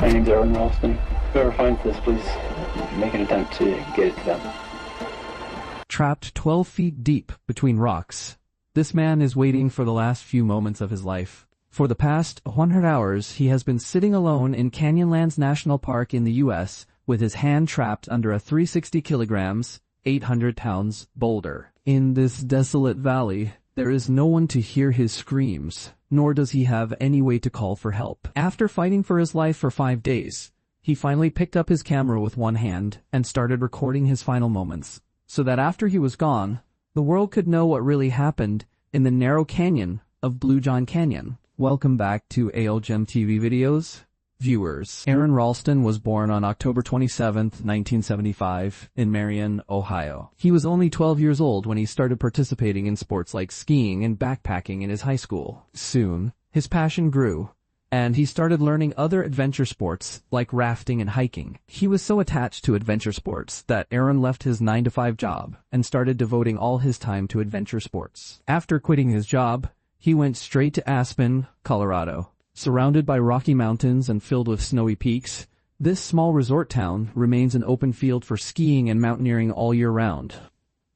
My name's Aaron Ralston. Whoever finds this, please make an attempt to get it to them. Trapped 12 feet deep between rocks, this man is waiting for the last few moments of his life. For the past 100 hours, he has been sitting alone in Canyonlands National Park in the U.S. with his hand trapped under a 360 kilograms, 800 pounds boulder. In this desolate valley, there is no one to hear his screams, nor does he have any way to call for help. After fighting for his life for 5 days, he finally picked up his camera with one hand and started recording his final moments, so that after he was gone, the world could know what really happened in the narrow canyon of Blue John Canyon. Welcome back to ALGEM TV videos, viewers. Aaron Ralston was born on October 27, 1975, in Marion, Ohio. He was only 12 years old when he started participating in sports like skiing and backpacking in his high school. Soon, his passion grew, and he started learning other adventure sports like rafting and hiking. He was so attached to adventure sports that Aaron left his 9-to-5 job and started devoting all his time to adventure sports. After quitting his job, he went straight to Aspen, Colorado. Surrounded by rocky mountains and filled with snowy peaks, this small resort town remains an open field for skiing and mountaineering all year round.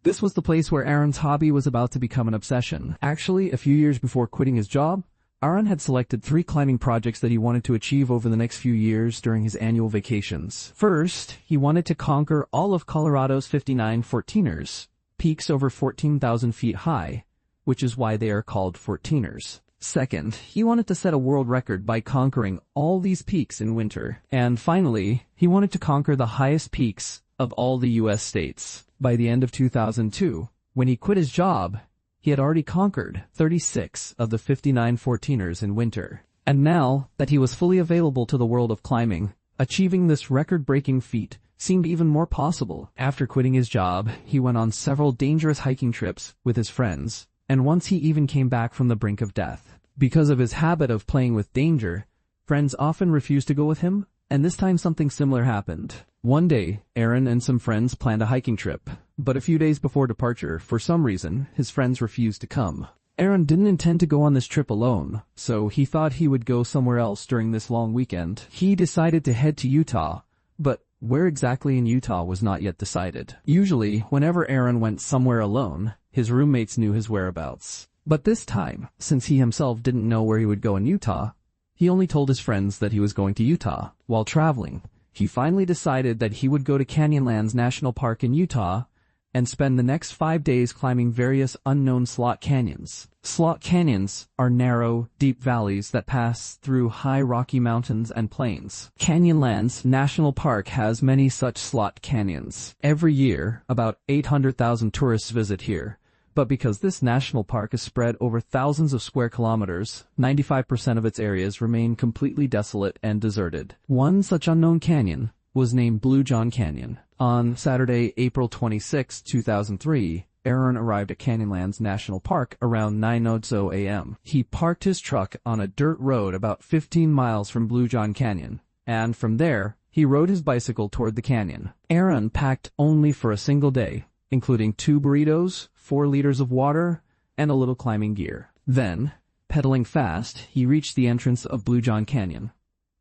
This was the place where Aaron's hobby was about to become an obsession. Actually, a few years before quitting his job, Aaron had selected 3 climbing projects that he wanted to achieve over the next few years during his annual vacations. First, he wanted to conquer all of Colorado's 59 14ers, peaks over 14,000 feet high, which is why they are called 14ers. Second, he wanted to set a world record by conquering all these peaks in winter. And finally, he wanted to conquer the highest peaks of all the U.S. states. By the end of 2002, when he quit his job, he had already conquered 36 of the 59 14ers in winter. And now that he was fully available to the world of climbing, achieving this record-breaking feat seemed even more possible. After quitting his job, he went on several dangerous hiking trips with his friends, and once he even came back from the brink of death. Because of his habit of playing with danger, friends often refused to go with him, and this time something similar happened. One day, Aaron and some friends planned a hiking trip, but a few days before departure, for some reason, his friends refused to come. Aaron didn't intend to go on this trip alone, so he thought he would go somewhere else during this long weekend. He decided to head to Utah, but where exactly in Utah was not yet decided. Usually, whenever Aaron went somewhere alone, his roommates knew his whereabouts. But this time, since he himself didn't know where he would go in Utah, he only told his friends that he was going to Utah. While traveling, he finally decided that he would go to Canyonlands National Park in Utah and spend the next 5 days climbing various unknown slot canyons. Slot canyons are narrow, deep valleys that pass through high rocky mountains and plains. Canyonlands National Park has many such slot canyons. Every year, about 800,000 tourists visit here. But because this national park is spread over thousands of square kilometers, 95% of its areas remain completely desolate and deserted. One such unknown canyon was named Blue John Canyon. On Saturday, April 26, 2003, Aaron arrived at Canyonlands National Park around 9:00 a.m. He parked his truck on a dirt road about 15 miles from Blue John Canyon, and from there, he rode his bicycle toward the canyon. Aaron packed only for a single day, including 2 burritos, 4 liters of water, and a little climbing gear. Then, pedaling fast, he reached the entrance of Blue John Canyon.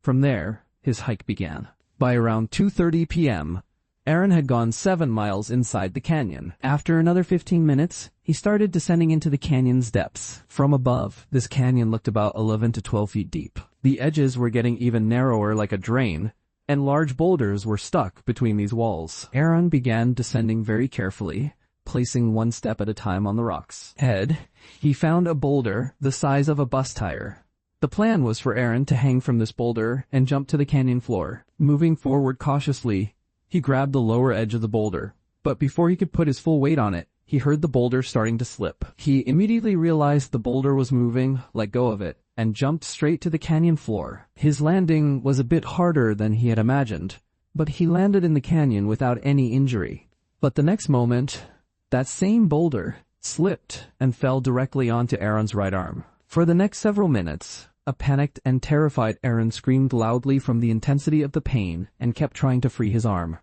From there, his hike began. By around 2:30 p.m., Aaron had gone 7 miles inside the canyon. After another 15 minutes, he started descending into the canyon's depths. From above, this canyon looked about 11 to 12 feet deep. The edges were getting even narrower like a drain, and large boulders were stuck between these walls. Aaron began descending very carefully, placing 1 step at a time on the rocks. Ahead, he found a boulder the size of a bus tire. The plan was for Aaron to hang from this boulder and jump to the canyon floor. Moving forward cautiously, he grabbed the lower edge of the boulder, but before he could put his full weight on it, he heard the boulder starting to slip. He immediately realized the boulder was moving, let go of it, and jumped straight to the canyon floor. His landing was a bit harder than he had imagined, but he landed in the canyon without any injury. But the next moment, that same boulder slipped and fell directly onto Aaron's right arm. For the next several minutes, a panicked and terrified Aaron screamed loudly from the intensity of the pain and kept trying to free his arm.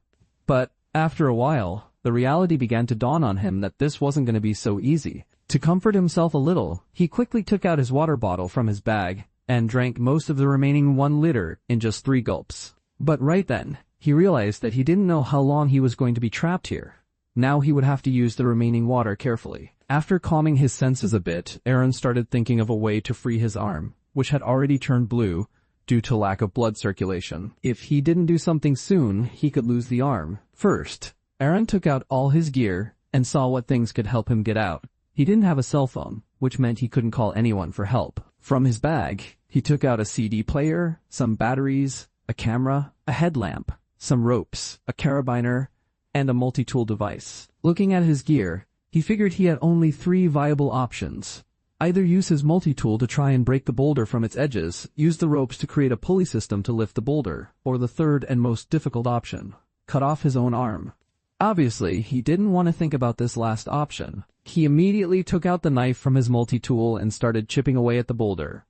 But after a while, the reality began to dawn on him that this wasn't going to be so easy. To comfort himself a little, he quickly took out his water bottle from his bag and drank most of the remaining 1 liter in just 3 gulps. But right then, he realized that he didn't know how long he was going to be trapped here. Now he would have to use the remaining water carefully. After calming his senses a bit, Aaron started thinking of a way to free his arm, which had already turned blue due to lack of blood circulation. If he didn't do something soon, he could lose the arm. First, Aaron took out all his gear and saw what things could help him get out. He didn't have a cell phone, which meant he couldn't call anyone for help. From his bag, he took out a CD player, some batteries, a camera, a headlamp, some ropes, a carabiner, and a multi-tool device. Looking at his gear, he figured he had only 3 viable options. Either use his multi-tool to try and break the boulder from its edges, use the ropes to create a pulley system to lift the boulder, or the third and most difficult option, cut off his own arm. Obviously, he didn't want to think about this last option. He immediately took out the knife from his multi-tool and started chipping away at the boulder.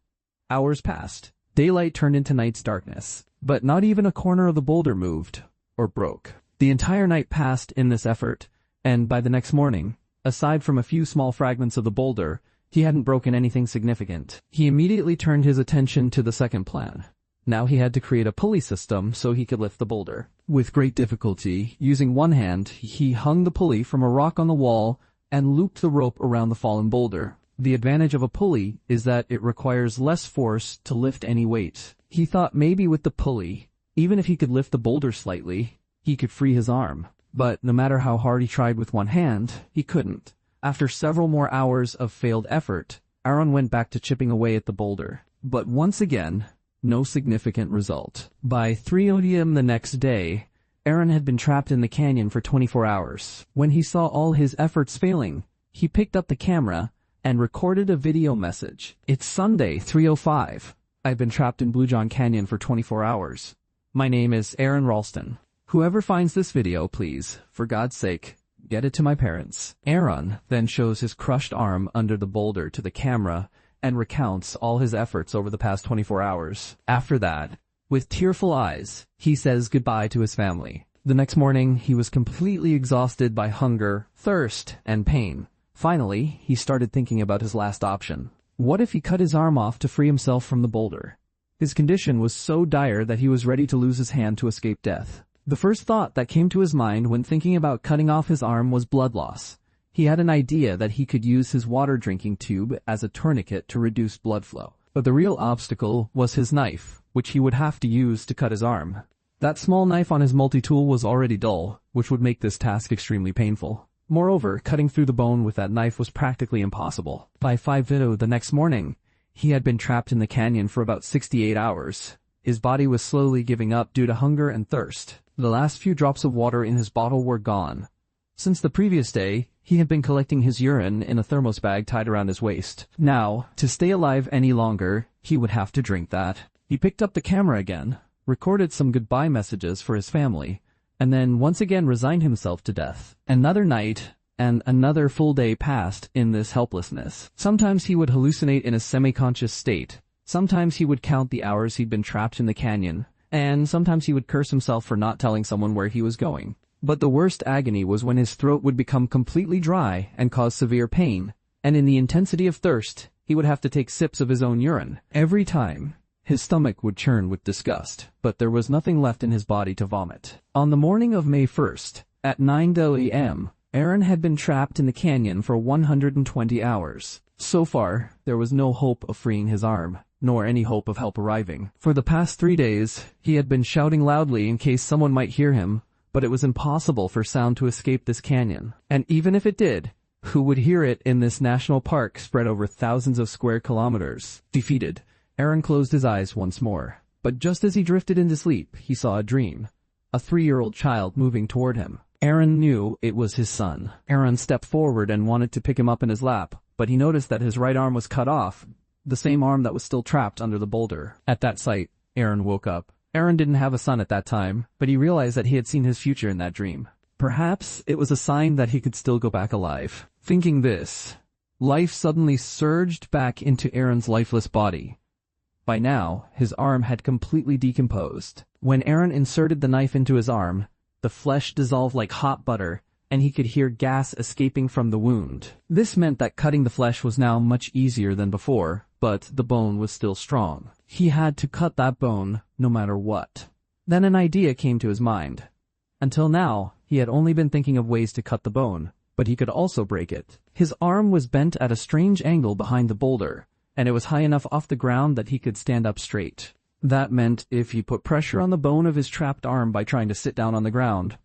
Hours passed. Daylight turned into night's darkness, but not even a corner of the boulder moved or broke. The entire night passed in this effort, and by the next morning, aside from a few small fragments of the boulder, he hadn't broken anything significant. He immediately turned his attention to the second plan. Now he had to create a pulley system so he could lift the boulder. With great difficulty, using one hand, he hung the pulley from a rock on the wall and looped the rope around the fallen boulder. The advantage of a pulley is that it requires less force to lift any weight. He thought maybe with the pulley, even if he could lift the boulder slightly, he could free his arm. But no matter how hard he tried with one hand, he couldn't. After several more hours of failed effort, Aaron went back to chipping away at the boulder. But once again, no significant result. By 3 a.m. the next day, Aaron had been trapped in the canyon for 24 hours. When he saw all his efforts failing, he picked up the camera and recorded a video message. "It's Sunday, 3:05. I've been trapped in Blue John Canyon for 24 hours. My name is Aaron Ralston. Whoever finds this video, please, for God's sake, get it to my parents." Aaron then shows his crushed arm under the boulder to the camera and recounts all his efforts over the past 24 hours. After that, with tearful eyes, he says goodbye to his family. The next morning, he was completely exhausted by hunger, thirst, and pain. Finally, he started thinking about his last option. What if he cut his arm off to free himself from the boulder? His condition was so dire that he was ready to lose his hand to escape death. The first thought that came to his mind when thinking about cutting off his arm was blood loss. He had an idea that he could use his water drinking tube as a tourniquet to reduce blood flow. But the real obstacle was his knife, which he would have to use to cut his arm. That small knife on his multi-tool was already dull, which would make this task extremely painful. Moreover, cutting through the bone with that knife was practically impossible. By 5 the next morning, he had been trapped in the canyon for about 68 hours. His body was slowly giving up due to hunger and thirst. The last few drops of water in his bottle were gone. Since the previous day, he had been collecting his urine in a thermos bag tied around his waist. Now, to stay alive any longer, he would have to drink that. He picked up the camera again, recorded some goodbye messages for his family, and then once again resigned himself to death. Another night and another full day passed in this helplessness. Sometimes he would hallucinate in a semi-conscious state. Sometimes he would count the hours he'd been trapped in the canyon, and sometimes he would curse himself for not telling someone where he was going. But the worst agony was when his throat would become completely dry and cause severe pain, and in the intensity of thirst, he would have to take sips of his own urine. Every time, his stomach would churn with disgust, but there was nothing left in his body to vomit. On the morning of May 1st, at 9 a.m., Aaron had been trapped in the canyon for 120 hours. So far, there was no hope of freeing his arm, nor any hope of help arriving. For the past 3 days, he had been shouting loudly in case someone might hear him, but it was impossible for sound to escape this canyon. And even if it did, who would hear it in this national park spread over thousands of square kilometers? Defeated, Aaron closed his eyes once more. But just as he drifted into sleep, he saw a dream. A 3-year-old child moving toward him. Aaron knew it was his son. Aaron stepped forward and wanted to pick him up in his lap, but he noticed that his right arm was cut off, the same arm that was still trapped under the boulder. At that sight, Aaron woke up. Aaron didn't have a son at that time, but he realized that he had seen his future in that dream. Perhaps it was a sign that he could still go back alive. Thinking this, life suddenly surged back into Aaron's lifeless body. By now, his arm had completely decomposed. When Aaron inserted the knife into his arm, the flesh dissolved like hot butter, and he could hear gas escaping from the wound. This meant that cutting the flesh was now much easier than before, but the bone was still strong. He had to cut that bone no matter what. Then an idea came to his mind. Until now, he had only been thinking of ways to cut the bone, but he could also break it. His arm was bent at a strange angle behind the boulder, and it was high enough off the ground that he could stand up straight. That meant if he put pressure on the bone of his trapped arm by trying to sit down on the ground,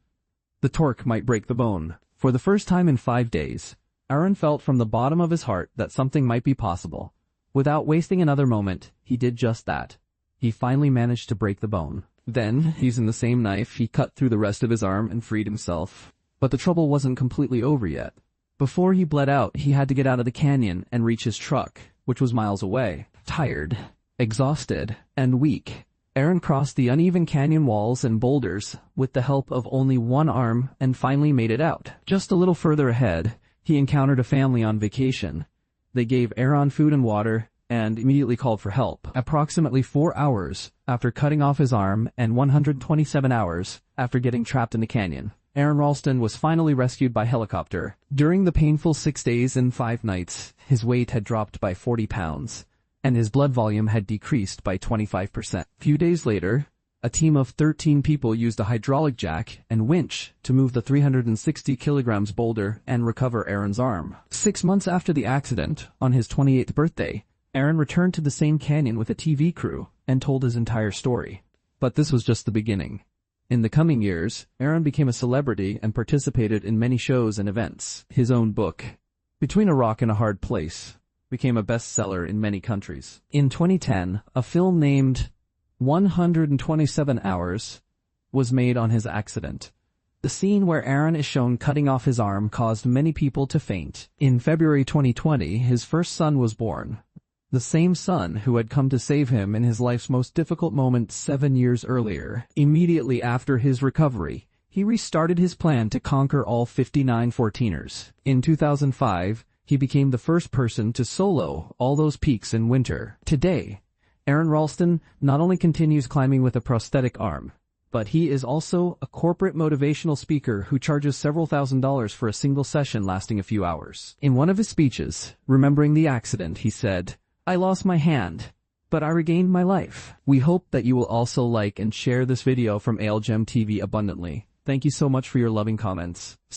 the torque might break the bone. For the first time in 5 days, Aaron felt from the bottom of his heart that something might be possible. Without wasting another moment, he did just that. He finally managed to break the bone. Then, using the same knife, he cut through the rest of his arm and freed himself. But the trouble wasn't completely over yet. Before he bled out, he had to get out of the canyon and reach his truck, which was miles away. Tired, exhausted, and weak, Aaron crossed the uneven canyon walls and boulders with the help of only one arm and finally made it out. Just a little further ahead, he encountered a family on vacation. They gave Aaron food and water and immediately called for help. Approximately 4 hours after cutting off his arm and 127 hours after getting trapped in the canyon, Aron Ralston was finally rescued by helicopter. During the painful 6 days and 5 nights, his weight had dropped by 40 pounds, and his blood volume had decreased by 25%. A few days later, a team of 13 people used a hydraulic jack and winch to move the 360 kilograms boulder and recover Aaron's arm. 6 months after the accident, on his 28th birthday, Aaron returned to the same canyon with a TV crew and told his entire story. But this was just the beginning. In the coming years, Aaron became a celebrity and participated in many shows and events. His own book, Between a Rock and a Hard Place, became a bestseller in many countries. In 2010, a film named 127 Hours was made on his accident. The scene where Aaron is shown cutting off his arm caused many people to faint. In February 2020, his first son was born. The same son who had come to save him in his life's most difficult moment 7 years earlier. Immediately after his recovery, he restarted his plan to conquer all 59 14ers. In 2005, he became the first person to solo all those peaks in winter. Today, Aron Ralston not only continues climbing with a prosthetic arm, but he is also a corporate motivational speaker who charges several $1,000s for a single session lasting a few hours. In one of his speeches, remembering the accident, he said, "I lost my hand, but I regained my life." We hope that you will also like and share this video from ALGEM TV abundantly. Thank you so much for your loving comments.